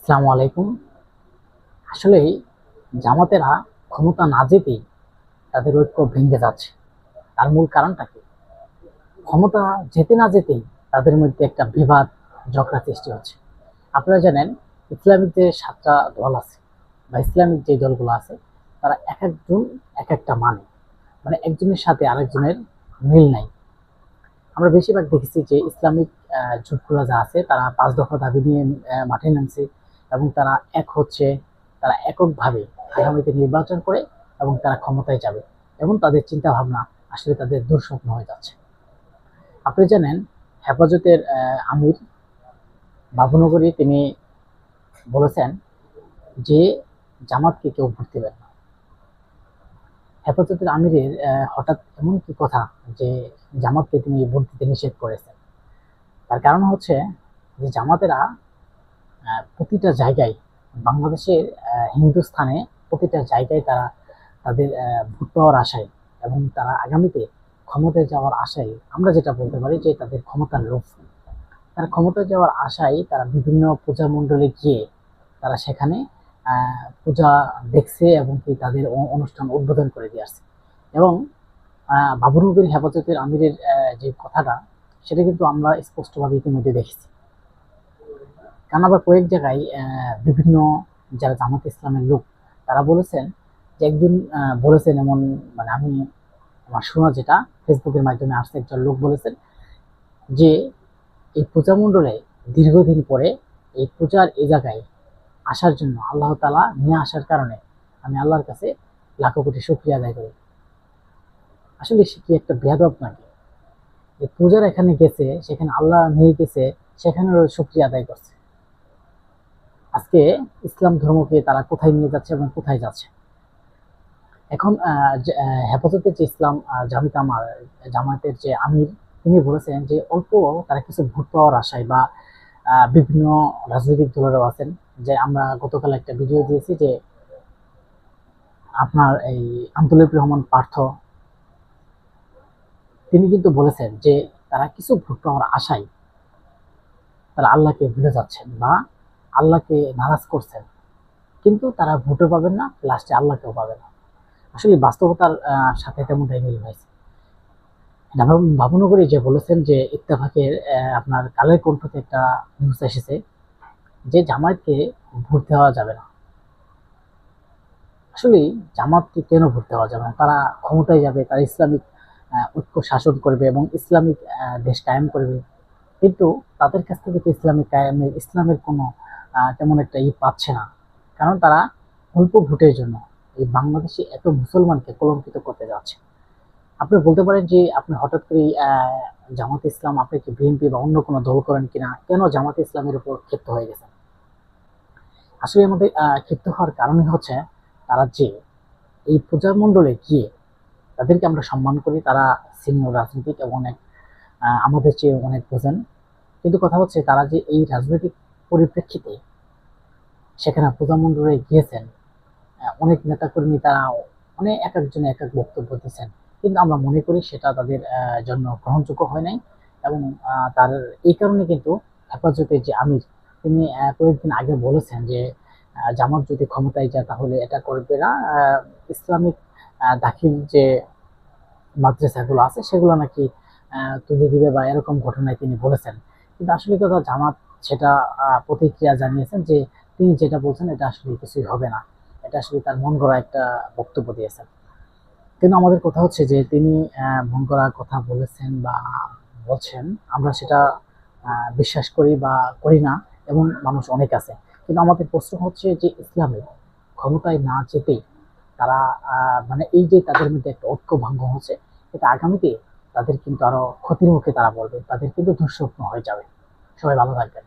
আসসালামু আলাইকুম। আসলে জামাতেরা ক্ষমতা না যেতেই তাদের ঐক্য ভেঙে যাচ্ছে। তার মূল কারণটা কি? ক্ষমতা যেতে না যেতেই তাদের মধ্যে একটা বিবাদ, ঝগড়া সৃষ্টি হচ্ছে। আপনারা জানেন, ইসলামিক যে ৭টা দল আছে বা ইসলামিক যে দলগুলো আছে, তারা একেকজন একেকটা মানে একজনের সাথে আরেকজনের মিল নাই। আমরা বেশিরভাগ দেখেছি যে ইসলামিক জোটগুলো যা আছে তারা ৫ দফা দাবি নিয়ে মাঠে নামছে এবং তারা এক হচ্ছে, তারা এককভাবে আগামীতে নির্বাচন করে এবং তারা ক্ষমতায় যাবে এবং তাদের চিন্তা ভাবনা আসলে তাদের দুঃস্বপ্ন হয়ে যাচ্ছে। আপনি জানেন, হেফাজতের আমির বাবুনগরী তিনি বলেছেন যে জামাতকে কেউ ভোট দিবেন না। হেফাজতের আমিরের হঠাৎ এমন কি কথা যে জামাতকে তিনি ভোট দিতে নিষেধ করেছেন? তার কারণ হচ্ছে যে জামাতেরা প্রতিটা জায়গায় বাংলাদেশের হিন্দুস্থানে প্রতিটা জায়গায় তারা তাদের ভোট পাওয়ার আশায় এবং তারা আগামীতে ক্ষমতায় যাওয়ার আশায়, আমরা যেটা বলতে পারি যে তাদের ক্ষমতার লোভ। তারা ক্ষমতায় যাওয়ার আশায় তারা বিভিন্ন পূজা মণ্ডলে গিয়ে তারা সেখানে পূজা দেখছে এবং কি তাদের অনুষ্ঠান উদ্বোধন করে দিয়ে আসছে। এবং বাবুনগরী হেফাজতের আমিরের যে কথাটা, সেটা কিন্তু আমরা স্পষ্টভাবে ইতিমধ্যে দেখেছি। কারণ আবার কয়েক জায়গায় বিভিন্ন যারা জামাত ইসলামের লোক তারা বলেছেন যে একজন বলেছেন এমন, মানে আমি আমার শোনা যেটা ফেসবুকের মাধ্যমে আসছে, একজন লোক বলেছেন যে এই পূজা মণ্ডলে দীর্ঘদিন পরে এই পূজার এই জায়গায় আসার জন্য আল্লাহ তাআলা নিয়ে আসার কারণে আমি আল্লাহর কাছে লাখো কোটি শুকরিয়া আদায় করি। আসলে সে কি একটা বেয়াদব নাকি? যে পূজার এখানে গেছে, সেখানে আল্লাহ নিয়ে গেছে, সেখানেও শুকরিয়া আদায় করছে। আজকে ইসলাম ধর্মকে তারা কোথায় নিয়ে যাচ্ছে এবং কোথায় যাচ্ছে? এখন হেফাজতের যে ইসলাম জামাতের যে আমির, তিনি বলেছেন যে অল্প তারা কিছু ভোট পাওয়ার আশায় বা বিভিন্ন রাজনৈতিক দলেরও আছেন, যে আমরা গতকাল একটা ভিডিও দিয়েছি যে আপনার এই আব্দুল রহমান পার্থ, তিনি কিন্তু বলেছেন যে তারা কিছু ভোট পাওয়ার আশায় তারা আল্লাহকে ভুলে যাচ্ছেন বা আল্লাহকে নারাজ করছেন, কিন্তু তারা ভোটও পাবেন না, লাস্টে আল্লাহকেও পাবে না। আসলে বাস্তবতার সাথে তেমনটাই মিল হয়েছে। বাবুনগরী যে বলেছেন যে ইত্তেফাকের আপনার কালের কণ্ঠতে একটা নিউজ এসেছে যে জামায়াতকে ভোট দেওয়া যাবে না। আসলে জামাতকে কেন ভোট দেওয়া যাবে না? তারা ক্ষমতায় যাবে, তারা ইসলামিক ঐক্য শাসন করবে এবং ইসলামিক দেশ কায়েম করবে, কিন্তু তাদের কাছ থেকে তো ইসলামের কোনো তেমন একটা পাচ্ছে না। কারণ তারা অল্প ভোটের জন্য এই বাংলাদেশে এত মুসলমানকে কলঙ্কিত করতে যাচ্ছে। আপনি বলতে পারেন যে আপনি হঠাৎ করে জামাত ইসলাম, আপনি কি বিএনপি বা অন্য কোনো দল করেন কিনা, কেন জামাত ইসলামের উপর ক্ষিপ্ত হয়ে গেছেন? আসলে আমাদের ক্ষিপ্ত হওয়ার কারণই হচ্ছে তারা যে এই পূজা মণ্ডলে গিয়ে তাদেরকে আমরা সম্মান করি, তারা সিনিয়র রাজনীতিক এবং অনেক আমাদের চেয়ে অনেক বোঝেন, কিন্তু কথা হচ্ছে তারা যে এই রাজনৈতিক পরিপ্রেক্ষিতে সেখানে পূজা মণ্ডলে গিয়েছেন, অনেক নেতাকর্মী তারা অনেক এক একজন এক এক বক্তব্য দিচ্ছেন, কিন্তু আমরা মনে করি সেটা তাদের জন্য গ্রহণযোগ্য হয় নাই। এবং তার এই কারণে কিন্তু হেফাজতের যে আমির, তিনি কয়েকদিন আগে বলেছেন যে জামাত যদি ক্ষমতায় যায় তাহলে এটা করবে না, ইসলামিক দাখিল যে মাদ্রাসাগুলো আছে সেগুলো নাকি তুলে দিবে বা এরকম ঘটনায় তিনি বলেছেন। কিন্তু আসলে কথা, জামাত সেটা প্রতিক্রিয়া জানিয়েছেন যে তিনি যেটা বলছেন এটা আসলে কিছুই হবে না, এটা আসলে তার মন গড়া একটা বক্তব্য দিয়েছেন। কিন্তু আমাদের কথা হচ্ছে যে তিনি মন গড়া কথা বলেছেন বা বলছেন, আমরা সেটা বিশ্বাস করি বা করি না, এবং মানুষ অনেক আছে। কিন্তু আমাদের প্রশ্ন হচ্ছে যে ইসলামে ক্ষমতায় না যেতেই তারা মানে এই যে তাদের মধ্যে একটা ঐক্য ভঙ্গ হচ্ছে, এটা আগামীতে তাদের কিন্তু আরো ক্ষতির মুখে তারা পড়বে, তাদের কিন্তু দুঃস্বপ্ন হয়ে যাবে। সবাই ভালো থাকবেন।